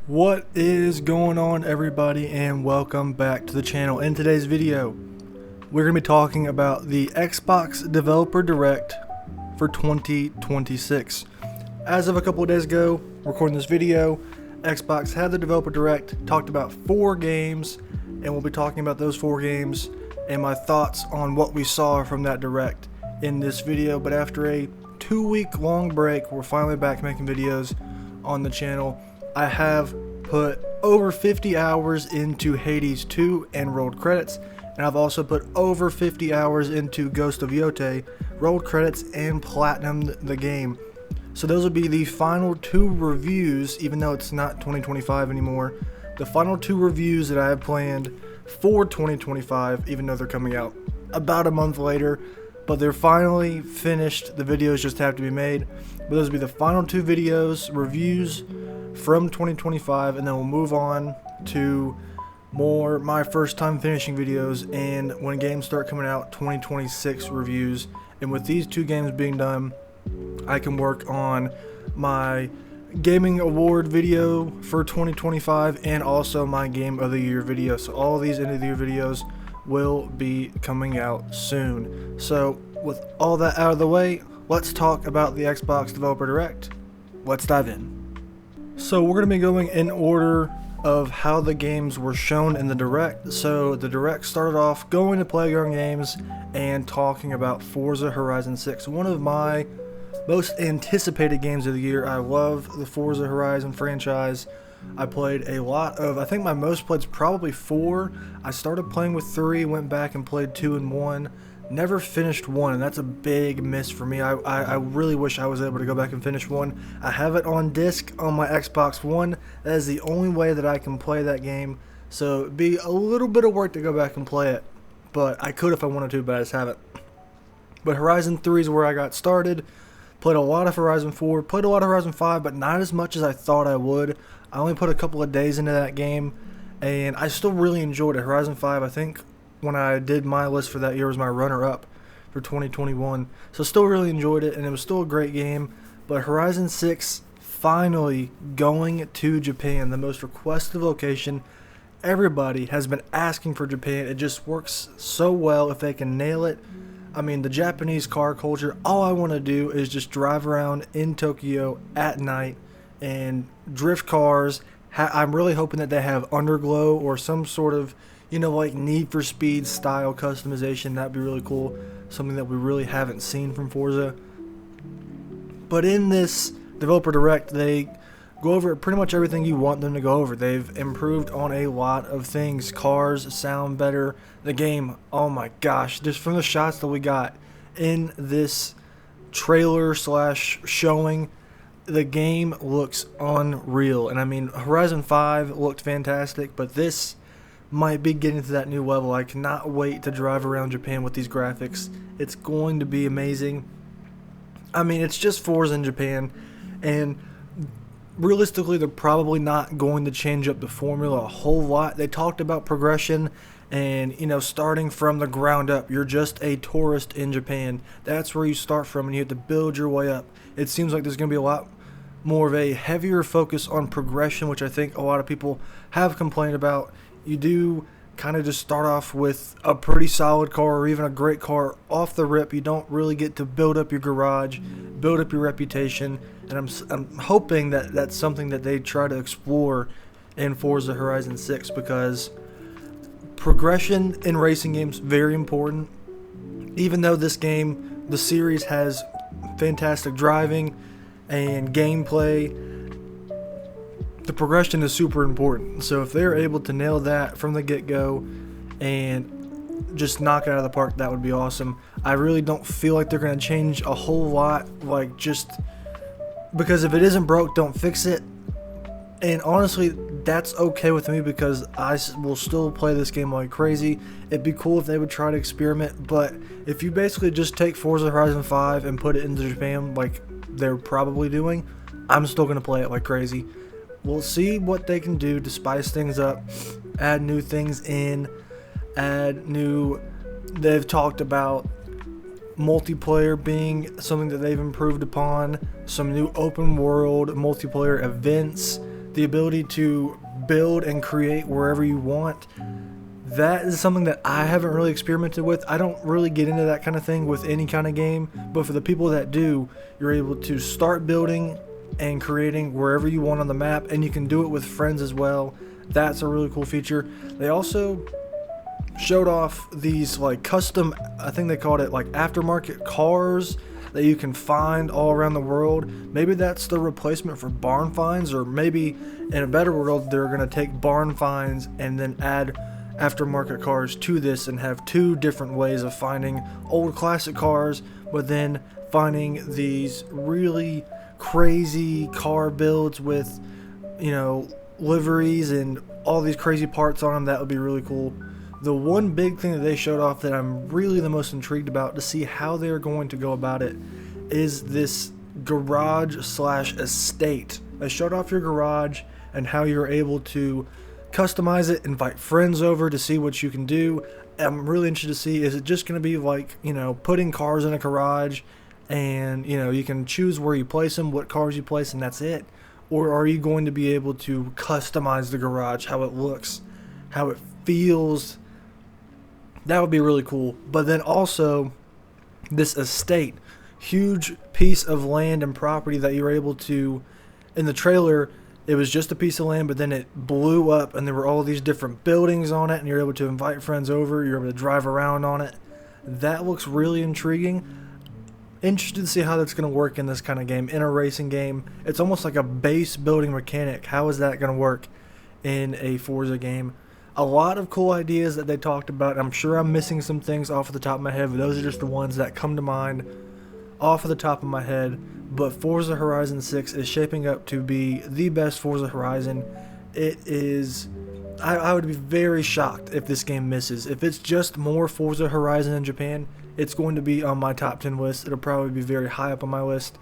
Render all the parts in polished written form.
What is going on, everybody, and welcome back to the channel. In today's video, we're going to be talking about the Xbox Developer Direct for 2026. As of a couple of days ago, recording this video, Xbox had the Developer Direct, talked about 4 games, and we'll be talking about those 4 games and my thoughts on what we saw from that Direct in this video. But after a 2-week long break, we're finally back making videos on the channel. I have put over 50 hours into Hades 2 and rolled credits, and I've also put over 50 hours into Ghost of Yotei, rolled credits, and platinumed the game. So those will be the final 2 reviews, even though it's not 2025 anymore. The final 2 reviews that I have planned for 2025, even though they're coming out about a month later, but they're finally finished. The videos just have to be made. But those will be the final 2 videos, reviews from 2025, and then we'll move on to more my first time finishing videos and when games start coming out, 2026 reviews. And with these 2 games being done, I can work on my gaming award video for 2025 and also my game of the year video. So all these end of the year videos will be coming out soon. So with all that out of the way, let's talk about the Xbox Developer Direct. Let's dive in. So we're going to be going in order of how the games were shown in the Direct. So the Direct started off going to Playground Games and talking about Forza Horizon 6, one of my most anticipated games of the year. I love the Forza Horizon franchise. I played a lot of, I think my most played is probably 4. I started playing with 3, went back and played 2 and 1. Never finished 1, and that's a big miss for me. I really wish I was able to go back and finish 1. I have it on disc on my Xbox One. That is the only way that I can play that game. So it'd be a little bit of work to go back and play it, but I could if I wanted to, but I just haven't. But Horizon 3 is where I got started. Played a lot of Horizon 4, played a lot of Horizon 5, but not as much as I thought I would. I only put a couple of days into that game, and I still really enjoyed it. Horizon 5, I think, when I did my list for that year, was my runner-up for 2021. So still really enjoyed it, and it was still a great game. But Horizon 6 finally going to Japan, the most requested location. Everybody has been asking for Japan. It just works so well if they can nail it. I mean, the Japanese car culture, all I want to do is just drive around in Tokyo at night and drift cars. I'm really hoping that they have underglow or some sort of, like Need for Speed style customization. That'd be really cool. Something that we really haven't seen from Forza. But in this Developer Direct, they go over pretty much everything you want them to go over. They've improved on a lot of things. Cars sound better. The game, oh my gosh, just from the shots that we got in this trailer / showing, the game looks unreal. And I mean, Horizon 5 looked fantastic, but this might be getting to that new level. I cannot wait to drive around Japan with these graphics. It's going to be amazing. I mean, it's just Forza in Japan, and realistically, they're probably not going to change up the formula a whole lot. They talked about progression and, starting from the ground up. You're just a tourist in Japan. That's where you start from, and you have to build your way up. It seems like there's going to be a lot more of a heavier focus on progression, which I think a lot of people have complained about. You do kind of just start off with a pretty solid car or even a great car off the rip. You don't really get to build up your garage, build up your reputation, and I'm hoping that that's something that they try to explore in Forza Horizon 6, because progression in racing games very important. Even though this game, the series, has fantastic driving and gameplay, the progression is super important. So if they're able to nail that from the get-go and just knock it out of the park, that would be awesome. I really don't feel like they're going to change a whole lot, just because if it isn't broke, don't fix it. And honestly, that's okay with me, because I will still play this game like crazy. It'd be cool if they would try to experiment, but if you basically just take Forza Horizon 5 and put it into Japan like they're probably doing, I'm still going to play it like crazy. We'll see what they can do to spice things up, add new things in, they've talked about multiplayer being something that they've improved upon, some new open world multiplayer events. the ability to build and create wherever you want. That is something that I haven't really experimented with. I don't really get into that kind of thing with any kind of game, but for the people that do, you're able to start building and creating wherever you want on the map, and you can do it with friends as well. That's a really cool feature. They also showed off these like custom, I think they called it like aftermarket cars that you can find all around the world. Maybe that's the replacement for barn finds, or maybe in a better world they're going to take barn finds and then add aftermarket cars to this and have two different ways of finding old classic cars, but then finding these really crazy car builds with, you know, liveries and all these crazy parts on them. That would be really cool. The one big thing that they showed off that I'm really the most intrigued about to see how they're going to go about it is this garage slash estate. They showed off your garage and how you're able to customize it, invite friends over to see what you can do. I'm really interested to see, is it just going to be like, you know, putting cars in a garage and, you know, you can choose where you place them, what cars you place, and that's it? Or are you going to be able to customize the garage, how it looks, how it feels? That would be really cool. But then also this estate, huge piece of land and property that you're able to, in the trailer it was just a piece of land, but then it blew up and there were all these different buildings on it, and you're able to invite friends over, you're able to drive around on it. That looks really intriguing. Interested to see how that's going to work in this kind of game, in a racing game. It's almost like a base building mechanic. How is that going to work in a Forza game? A lot of cool ideas that they talked about. I'm sure I'm missing some things off of the top of my head, but those are just the ones that come to mind off of the top of my head. But Forza Horizon 6 is shaping up to be the best Forza Horizon. It is, I would be very shocked if this game misses. If it's just more Forza Horizon in Japan, it's going to be on my top 10 list. It'll probably be very high up on my list.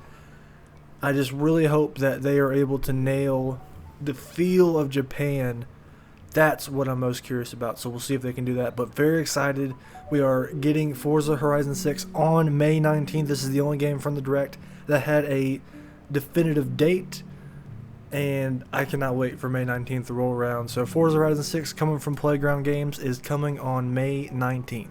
I just really hope that they are able to nail the feel of Japan. That's what I'm most curious about, so we'll see if they can do that. But very excited. We are getting Forza Horizon 6 on May 19th. This is the only game from the Direct that had a definitive date, and I cannot wait for May 19th to roll around. So Forza Horizon 6 coming from Playground Games is coming on May 19th.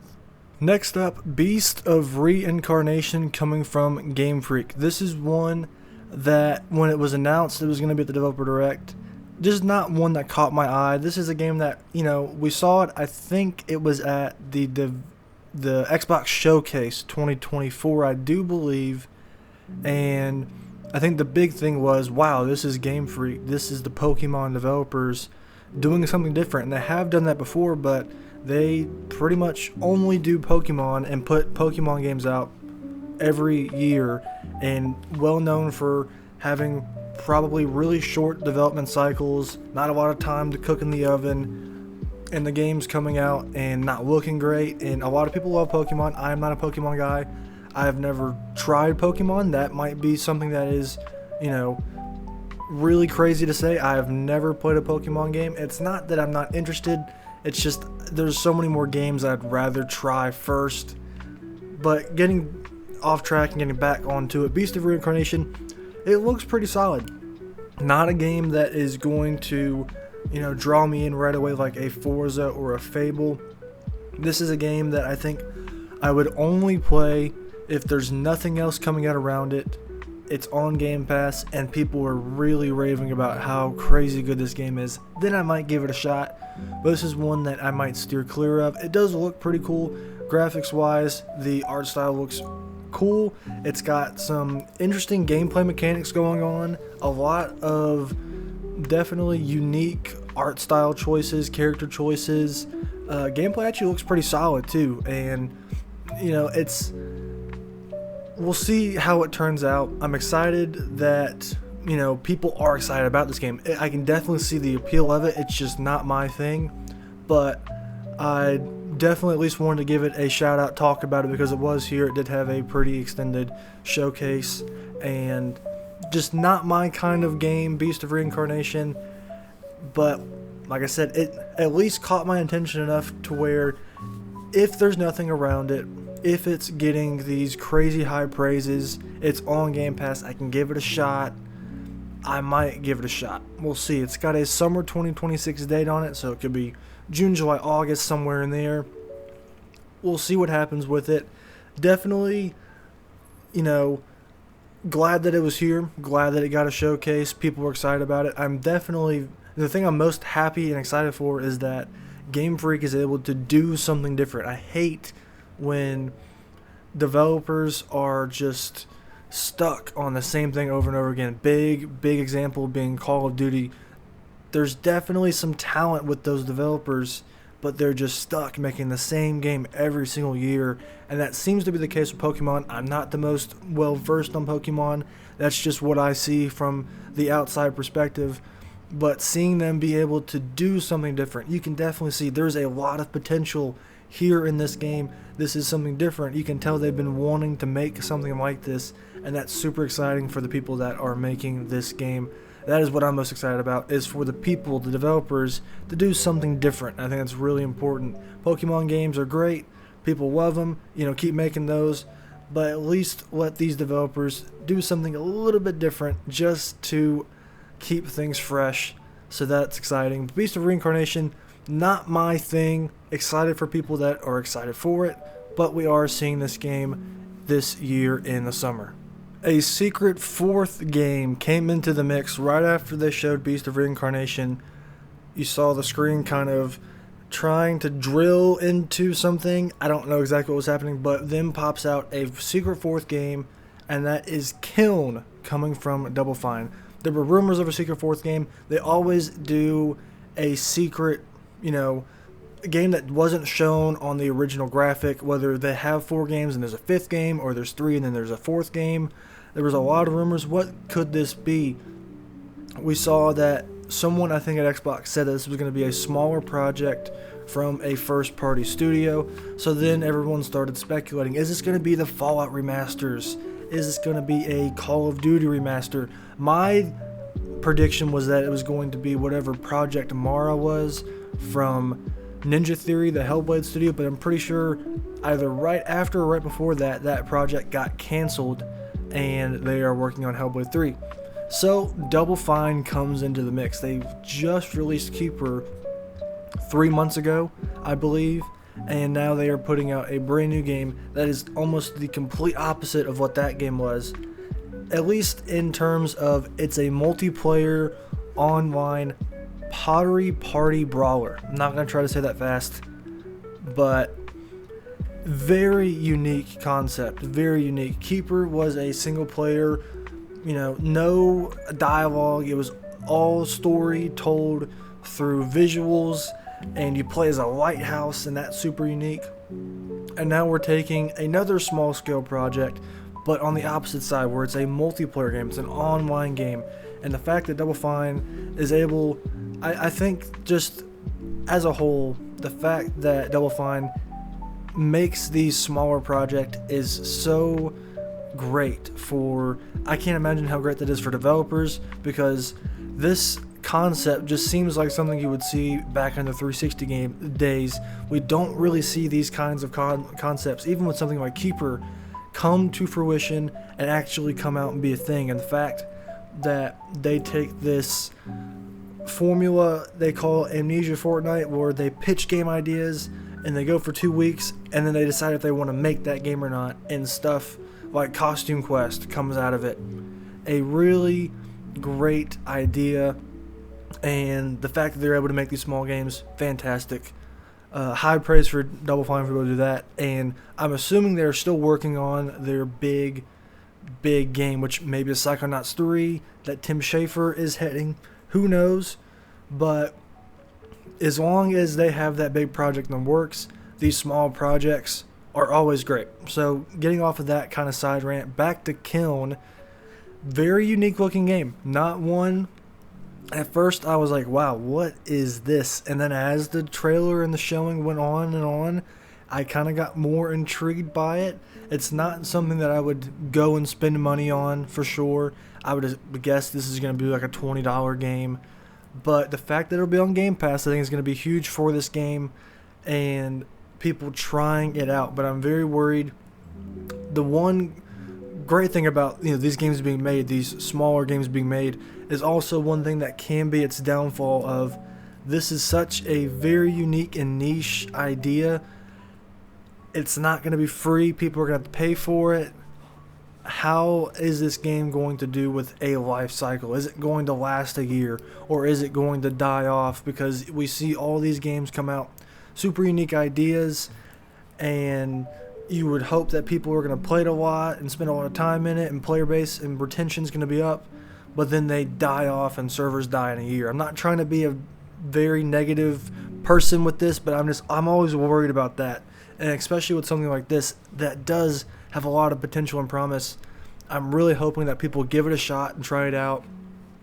Next up, Beast of Reincarnation coming from Game Freak. This is one that when it was announced it was going to be at the Developer Direct, just not one that caught my eye. This is a game that, you know, we saw it, I think it was at the Xbox Showcase 2024, I do believe, and I think the big thing was, wow, this is Game Freak, this is the Pokemon developers doing something different. And they have done that before, but they pretty much only do Pokemon and put Pokemon games out every year, and well known for having probably really short development cycles, not a lot of time to cook in the oven, and the game's coming out and not looking great. And a lot of people love Pokemon. I am not a Pokemon guy. I have never tried Pokemon. That might be something that is, you know, really crazy to say. I have never played a Pokemon game. It's not that I'm not interested, it's just there's so many more games I'd rather try first. But getting off track and getting back onto it, Beast of Reincarnation, it looks pretty solid. Not a game that is going to, you know, draw me in right away like a Forza or a Fable. This is a game that I think I would only play if there's nothing else coming out around it. It's on Game Pass and people are really raving about how crazy good this game is. Then I might give it a shot, but this is one that I might steer clear of. It does look pretty cool. Graphics wise, the art style looks cool. It's got some interesting gameplay mechanics going on, a lot of definitely unique art style choices, character choices. Gameplay actually looks pretty solid too, and you know, we'll see how it turns out. I'm excited that, you know, people are excited about this game. I can definitely see the appeal of it. It's just not my thing, but I definitely at least wanted to give it a shout out, talk about it, because it was here. It did have a pretty extended showcase, and just not my kind of game, Beast of Reincarnation. But like I said, it at least caught my attention enough to where if there's nothing around it, if it's getting these crazy high praises, it's on Game Pass, I can give it a shot. I might give it a shot. We'll see. It's got a summer 2026 date on it, so it could be June, July, August, somewhere in there. We'll see what happens with it. Definitely, glad that it was here. Glad that it got a showcase. People were excited about it. The thing I'm most happy and excited for is that Game Freak is able to do something different. I hate when developers are just stuck on the same thing over and over again. Big example being Call of Duty. There's definitely some talent with those developers, but they're just stuck making the same game every single year, and that seems to be the case with Pokemon. I'm not the most well versed on Pokemon. That's just what I see from the outside perspective. But seeing them be able to do something different, you can definitely see there's a lot of potential here in this game. This is something different. You can tell they've been wanting to make something like this, and that's super exciting for the people that are making this game. That is what I'm most excited about, is for the people, the developers, to do something different. I think that's really important. Pokemon games are great. People love them. Keep making those. But at least let these developers do something a little bit different just to keep things fresh. So that's exciting. Beast of Reincarnation, not my thing. Excited for people that are excited for it. But we are seeing this game this year in the summer. A secret fourth game came into the mix right after they showed Beast of Reincarnation. You saw the screen kind of trying to drill into something. I don't know exactly what was happening, but then pops out a secret fourth game, and that is Kiln, coming from Double Fine. There were rumors of a secret fourth game. They always do a secret, a game that wasn't shown on the original graphic, whether they have 4 games and there's a 5th game, or there's 3 and then there's a 4th game. There was a lot of rumors. What could this be? We saw that someone, I think at Xbox, said that this was going to be a smaller project from a first-party studio. So then everyone started speculating, is this going to be the Fallout remasters? Is this going to be a Call of Duty remaster? My prediction was that it was going to be whatever Project Mara was from Ninja Theory, the Hellblade studio, but I'm pretty sure either right after or right before that project got canceled, and they are working on Hellblade 3. So Double Fine comes into the mix. They just released Keeper 3 months ago, I believe, and now they are putting out a brand new game that is almost the complete opposite of what that game was, at least in terms of it's a multiplayer online pottery party brawler. I'm not going to try to say that fast, but very unique concept, very unique. Keeper was a single player, no dialogue. It was all story told through visuals, and you play as a lighthouse, and that's super unique. And now we're taking another small scale project, but on the opposite side, where it's a multiplayer game, it's an online game. And the fact that Double Fine is able, I think just as a whole, the fact that Double Fine makes these smaller projects is so great for, I can't imagine how great that is for developers, because this concept just seems like something you would see back in the 360 game days. We don't really see these kinds of concepts, even with something like Keeper, come to fruition and actually come out and be a thing. And the fact that they take this formula they call Amnesia Fortnite, where they pitch game ideas and they go for 2 weeks, and then they decide if they want to make that game or not, and stuff like Costume Quest comes out of it. A really great idea, and the fact that they're able to make these small games, fantastic. High praise for Double Fine for able to do that, and I'm assuming they're still working on their big game, which maybe is Psychonauts 3 that Tim Schafer is heading. Who knows? But as long as they have that big project in the works, these small projects are always great. So getting off of that kind of side rant, back to Kiln. Very unique looking game. Not one, at first I was like, wow, what is this? And then as the trailer and the showing went on and on, I kind of got more intrigued by it. It's not something that I would go and spend money on for sure. I would guess this is going to be like a $20 game. But the fact that it'll be on Game Pass, I think is going to be huge for this game and people trying it out. But I'm very worried. The one great thing about these games being made, these smaller games being made, is also one thing that can be its downfall of this is such a very unique and niche idea. It's not going to be free. People are going to have to pay for it. How is this game going to do with a life cycle? Is it going to last a year, or is it going to die off? Because we see all these games come out, super unique ideas, and you would hope that people are going to play it a lot and spend a lot of time in it, and player base and retention is going to be up, but then they die off and servers die in a year. I'm not trying to be a very negative person with this, but I'm always worried about that, and especially with something like this that does have a lot of potential and promise. I'm really hoping that people give it a shot and try it out,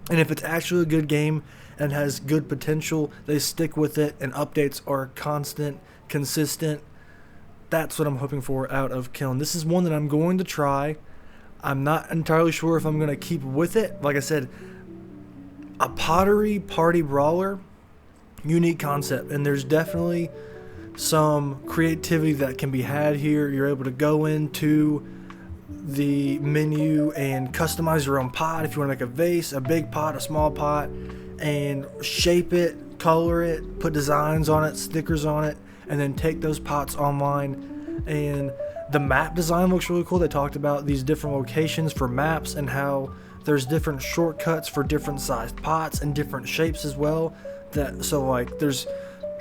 and if it's actually a good game and has good potential, they stick with it and updates are constant, consistent. That's what I'm hoping for out of Kiln. This is one that I'm going to try. I'm not entirely sure if I'm going to keep with it. Like I said, a pottery party brawler, unique concept, and there's definitely some creativity that can be had here. You're able to go into the menu and customize your own pot. If you want to make a vase, a big pot, a small pot, and shape it, color it, put designs on it, stickers on it, and then take those pots online. And the map design looks really cool. They talked about these different locations for maps and how there's different shortcuts for different sized pots and different shapes as well. So like there's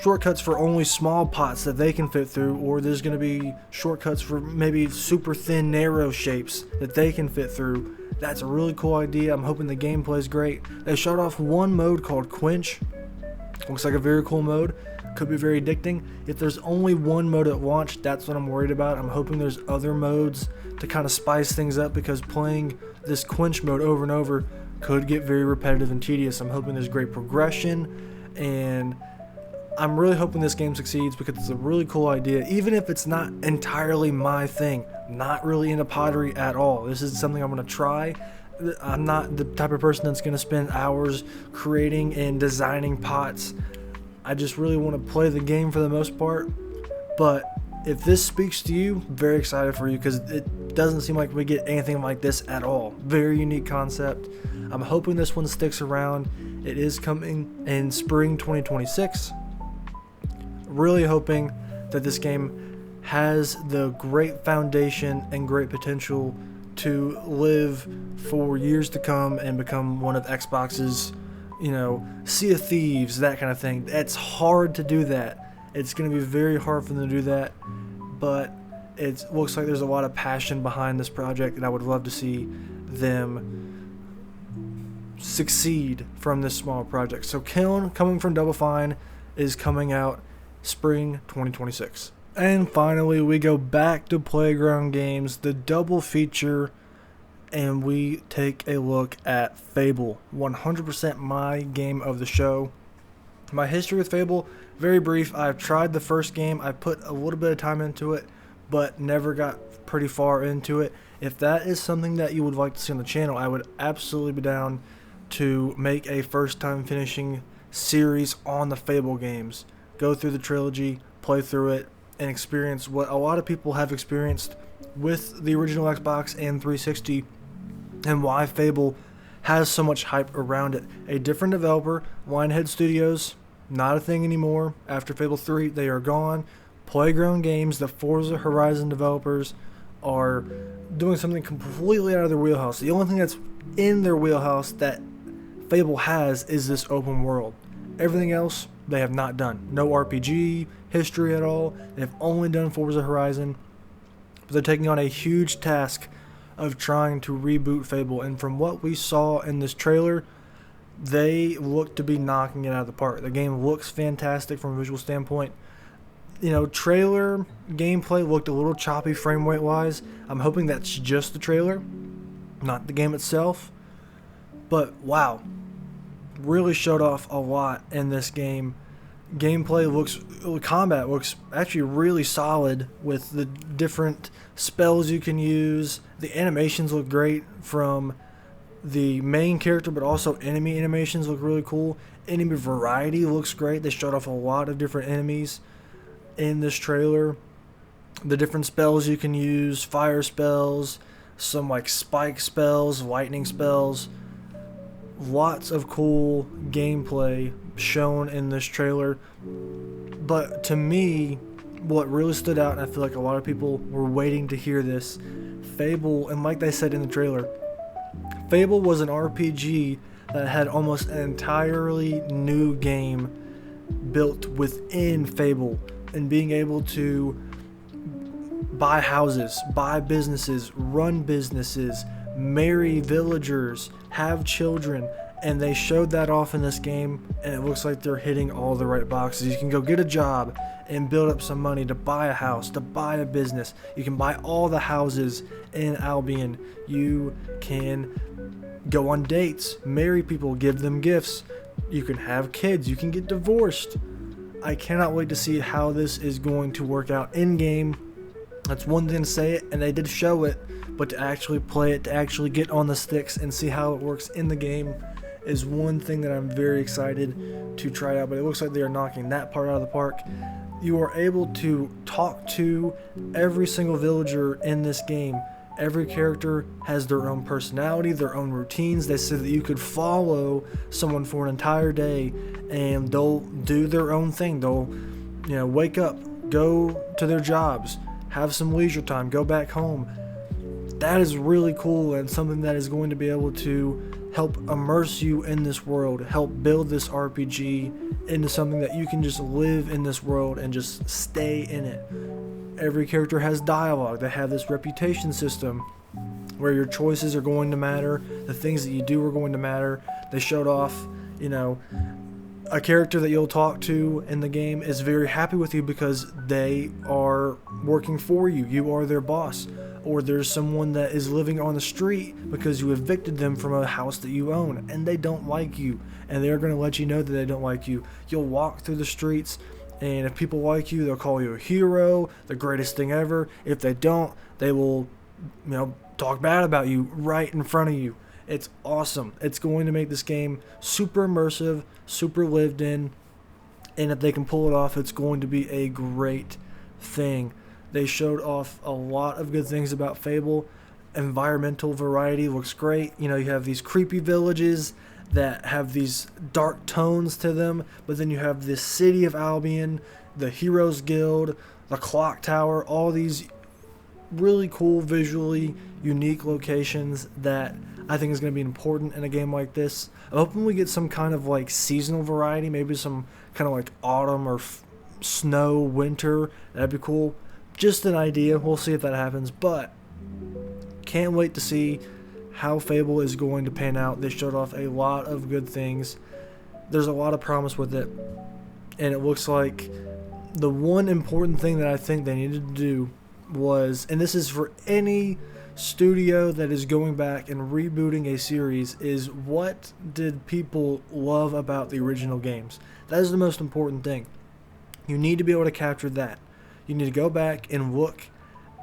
shortcuts for only small pots that they can fit through, or there's going to be shortcuts for maybe super thin, narrow shapes that they can fit through. That's a really cool idea. I'm hoping the gameplay is great. They showed off one mode called Quench. Looks like a very cool mode. Could be very addicting. If there's only one mode at launch, that's what I'm worried about. I'm hoping there's other modes to kind of spice things up, because playing this Quench mode over and over could get very repetitive and tedious. I'm hoping there's great progression, and I'm really hoping this game succeeds because it's a really cool idea, even if it's not entirely my thing. Not really into pottery at all. This is something I'm going to try. I'm not the type of person that's going to spend hours creating and designing pots. I just really want to play the game for the most part. But if this speaks to you, very excited for you, because it doesn't seem like we get anything like this at all. Very unique concept. I'm hoping this one sticks around. It is coming in spring 2026. Really hoping that this game has the great foundation and great potential to live for years to come and become one of Xbox's, Sea of Thieves, that kind of thing. It's hard to do that. It's going to be very hard for them to do that, but it looks like there's a lot of passion behind this project, and I would love to see them succeed from this small project. So Kiln, coming from Double Fine, is coming out spring 2026. And finally, we go back to Playground Games, the double feature, and we take a look at Fable. 100% my game of the show. My history with Fable, very brief. I've tried the first game. I put a little bit of time into it, but never got pretty far into it. If that is something that you would like to see on the channel, I would absolutely be down to make a first time finishing series on the Fable games. Go through the trilogy, play through it, and experience what a lot of people have experienced with the original Xbox and 360, and why Fable has so much hype around it. A different developer, Lionhead Studios, not a thing anymore. After Fable 3, they are gone. Playground Games, the Forza Horizon developers, are doing something completely out of their wheelhouse. The only thing that's in their wheelhouse that Fable has is this open world. Everything else they have not done. No RPG history at all. They've only done Forza Horizon. But they're taking on a huge task of trying to reboot Fable. And from what we saw in this trailer, they look to be knocking it out of the park. The game looks fantastic from a visual standpoint. Trailer gameplay looked a little choppy frame rate wise. I'm hoping that's just the trailer, not the game itself. But wow, really showed off a lot in this game. Combat looks actually really solid with the different spells you can use. The animations look great from the main character, but also enemy animations look really cool. Enemy variety looks great. They showed off a lot of different enemies in this trailer. The different spells you can use, fire spells, some like spike spells, lightning spells. Lots of cool gameplay shown in this trailer. But to me, what really stood out, and I feel like a lot of people were waiting to hear this, Fable, and like they said in the trailer, Fable was an RPG that had almost an entirely new game built within Fable, and being able to buy houses, buy businesses, run businesses, marry villagers, have children, and they showed that off in this game, and it looks like they're hitting all the right boxes. You can go get a job and build up some money to buy a house, to buy a business. You can buy all the houses in Albion. You can go on dates, marry people, give them gifts. You can have kids, you can get divorced. I cannot wait to see how this is going to work out in game. That's one thing to say it, and they did show it, but to actually play it, to actually get on the sticks and see how it works in the game is one thing that I'm very excited to try out. But it looks like they are knocking that part out of the park. You are able to talk to every single villager in this game. Every character has their own personality, their own routines. They said that you could follow someone for an entire day and they'll do their own thing. They'll, wake up, go to their jobs, have some leisure time, go back home. That is really cool, and something that is going to be able to help immerse you in this world, help build this RPG into something that you can just live in this world and just stay in it. Every character has dialogue. They have this reputation system where your choices are going to matter, the things that you do are going to matter. They showed off, a character that you'll talk to in the game is very happy with you because they are working for you. You are their boss. Or there's someone that is living on the street because you evicted them from a house that you own and they don't like you, and they're going to let you know that they don't like you. You'll walk through the streets, and if people like you, they'll call you a hero, the greatest thing ever. If they don't, they will, talk bad about you right in front of you. It's awesome. It's going to make this game super immersive, super lived in, and if they can pull it off, it's going to be a great thing. They showed off a lot of good things about Fable. Environmental variety looks great. You have these creepy villages that have these dark tones to them, but then you have this city of Albion, the Heroes Guild, the Clock Tower, all these really cool, visually unique locations that I think is going to be important in a game like this. I'm hoping we get some kind of like seasonal variety, maybe some kind of like autumn or snow, winter. That'd be cool. Just an idea. We'll see if that happens, but can't wait to see how Fable is going to pan out. They showed off a lot of good things. There's a lot of promise with it, and it looks like the one important thing that I think they needed to do was, and this is for any studio that is going back and rebooting a series, is what did people love about the original games? That is the most important thing. You need to be able to capture that. You need to go back and look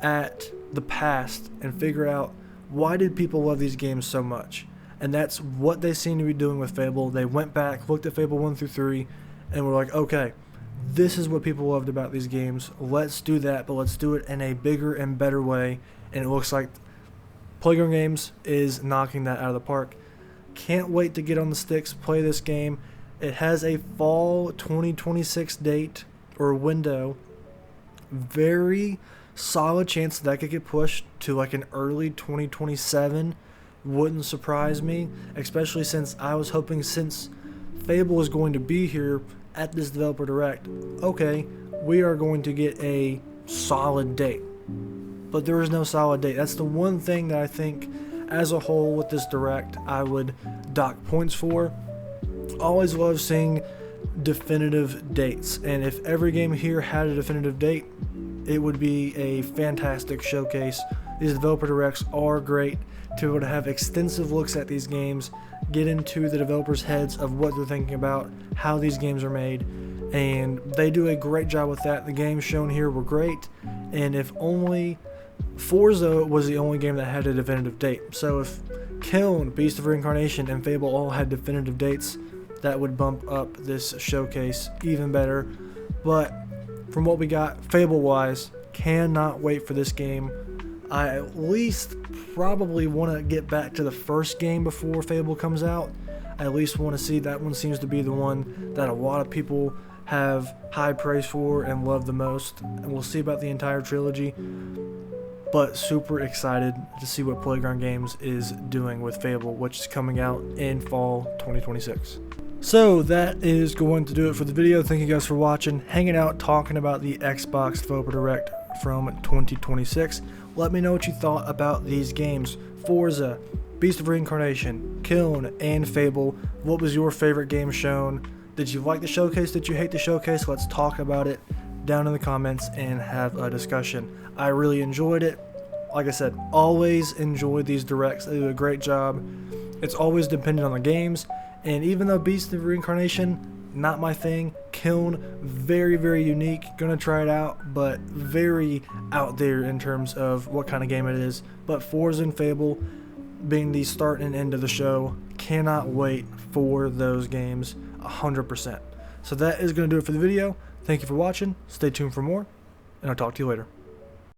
at the past and figure out, why did people love these games so much? And that's what they seem to be doing with Fable. They went back, looked at Fable 1 through 3, and were like, okay, this is what people loved about these games. Let's do that, but let's do it in a bigger and better way. And it looks like Playground Games is knocking that out of the park. Can't wait to get on the sticks, play this game. It has a fall 2026 date or window. Very solid chance that could get pushed to like an early 2027. Wouldn't surprise me, especially since I was hoping, since Fable is going to be here at this developer direct, okay, we are going to get a solid date. But there is no solid date. That's the one thing that I think as a whole with this direct I would dock points for. Always love seeing definitive dates, and if every game here had a definitive date, it would be a fantastic showcase. These developer directs are great to be able to have extensive looks at these games, get into the developers' heads of what they're thinking about, how these games are made, and they do a great job with that. The games shown here were great, and if only Forza was the only game that had a definitive date. So if Kiln, Beast of Reincarnation, and Fable all had definitive dates, that would bump up this showcase even better. But from what we got Fable wise, cannot wait for this game. I at least probably want to get back to the first game before Fable comes out. I at least want to see. That one seems to be the one that a lot of people have high praise for and love the most, and we'll see about the entire trilogy. But super excited to see what Playground Games is doing with Fable, which is coming out in fall 2026. So that is going to do it for the video. Thank you guys for watching, hanging out, talking about the Xbox Developer Direct from 2026. Let me know what you thought about these games. Forza, Beast of Reincarnation, Kiln, and Fable. What was your favorite game shown? Did you like the showcase? Did you hate the showcase? Let's talk about it down in the comments and have a discussion. I really enjoyed it. Like I said, always enjoy these directs. They do a great job. It's always dependent on the games, and even though Beast of Reincarnation, not my thing, Kiln, very, very unique. Gonna try it out, but very out there in terms of what kind of game it is. But Forza and Fable being the start and end of the show, cannot wait for those games 100%. So that is going to do it for the video. Thank you for watching. Stay tuned for more, and I'll talk to you later.